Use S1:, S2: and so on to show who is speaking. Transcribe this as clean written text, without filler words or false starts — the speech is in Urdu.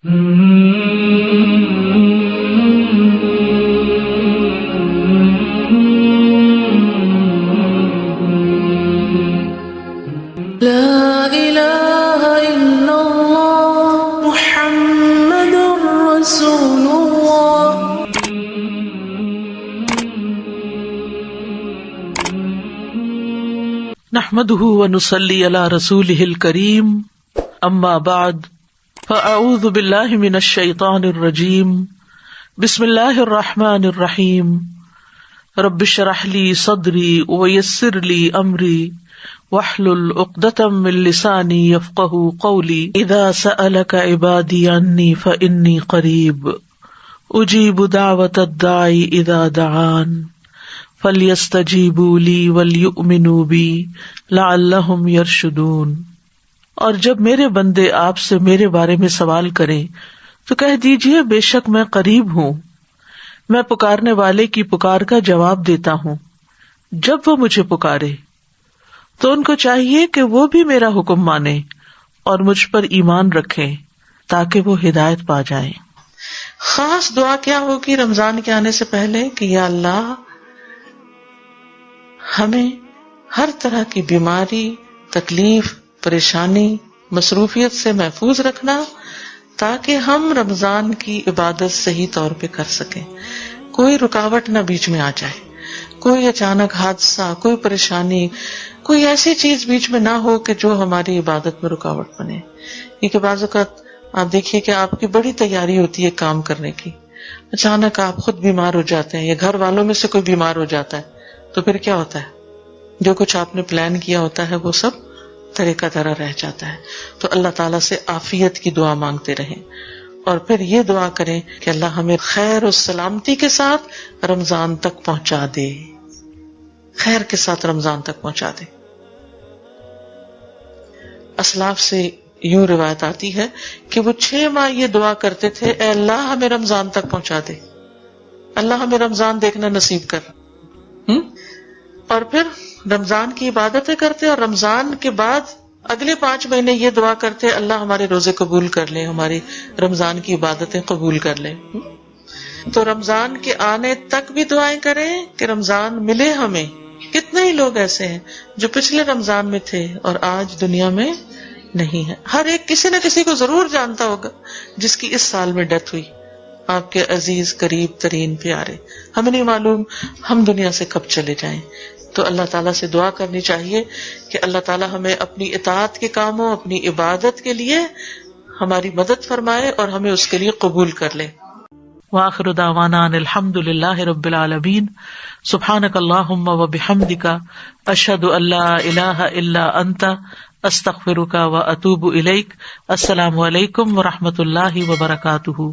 S1: لا الہ الا اللہ محمد رسول اللہ.
S2: نحمده ونصلي على رسوله الكريم اما بعد فاعوذ بالله من الشيطان الرجيم بسم الله الرحمن الرحيم رب اشرح لي صدري ويسر لي امري واحلل عقدة من لساني يفقهوا قولي اذا سألك عبادي عني فاني قريب اجيب دعوة الداعي اذا دعان فَلْيَسْتَجِيبُوا لِي وَلْيُؤْمِنُوا بِي لَعَلَّهُمْ يَرْشُدُونَ. اور جب میرے بندے آپ سے میرے بارے میں سوال کریں تو کہہ دیجئے بے شک میں قریب ہوں، میں پکارنے والے کی پکار کا جواب دیتا ہوں. جب وہ مجھے پکارے تو ان کو چاہیے کہ وہ بھی میرا حکم مانیں اور مجھ پر ایمان رکھیں تاکہ وہ ہدایت پا جائیں.
S3: خاص دعا کیا ہوگی رمضان کے آنے سے پہلے کہ یا اللہ ہمیں ہر طرح کی بیماری، تکلیف، پریشانی، مصروفیت سے محفوظ رکھنا تاکہ ہم رمضان کی عبادت صحیح طور پہ کر سکیں، کوئی رکاوٹ نہ بیچ میں آ جائے، کوئی اچانک حادثہ، کوئی پریشانی، کوئی ایسی چیز بیچ میں نہ ہو کہ جو ہماری عبادت میں رکاوٹ بنے. کیونکہ بعض اوقات آپ دیکھیے کہ آپ کی بڑی تیاری ہوتی ہے کام کرنے کی، اچانک آپ خود بیمار ہو جاتے ہیں یا گھر والوں میں سے کوئی بیمار ہو جاتا ہے تو پھر کیا ہوتا ہے؟ جو کچھ آپ نے پلان کیا ہوتا ہے وہ سب طریقہ طرح رہ جاتا ہے. تو اللہ تعالیٰ سے عافیت کی دعا مانگتے رہیں اور پھر یہ دعا کریں کہ اللہ ہمیں خیر و سلامتی کے ساتھ رمضان تک پہنچا دے، خیر کے ساتھ رمضان تک پہنچا دے. اسلاف سے یوں روایت آتی ہے کہ وہ 6 ماہ یہ دعا کرتے تھے، اے اللہ ہمیں رمضان تک پہنچا دے، اللہ ہمیں رمضان دیکھنا نصیب کر. اور پھر رمضان کی عبادتیں کرتے اور رمضان کے بعد اگلے 5 مہینے یہ دعا کرتے اللہ ہمارے روزے قبول کر لیں، ہماری رمضان کی عبادتیں قبول کر لیں. تو رمضان کے آنے تک بھی دعائیں کریں کہ رمضان ملے ہمیں. کتنے ہی لوگ ایسے ہیں جو پچھلے رمضان میں تھے اور آج دنیا میں نہیں ہے. ہر ایک کسی نہ کسی کو ضرور جانتا ہوگا جس کی اس سال میں ڈیتھ ہوئی، آپ کے عزیز قریب ترین پیارے. ہمیں نہیں معلوم ہم دنیا سے کب چلے جائیں. تو اللہ تعالیٰ سے دعا کرنی چاہیے کہ اللہ تعالیٰ ہمیں اپنی اطاعت کے کاموں، اپنی عبادت کے لیے ہماری مدد فرمائے اور ہمیں اس کے لیے قبول کر لے.
S2: وآخر دعوانا ان الحمد للہ رب العالمین. سبحانک اللہم وبحمدک اشہد ان لا الہ الا انت استغفرک واتوب الیک. السلام علیکم ورحمۃ اللہ وبرکاتہ.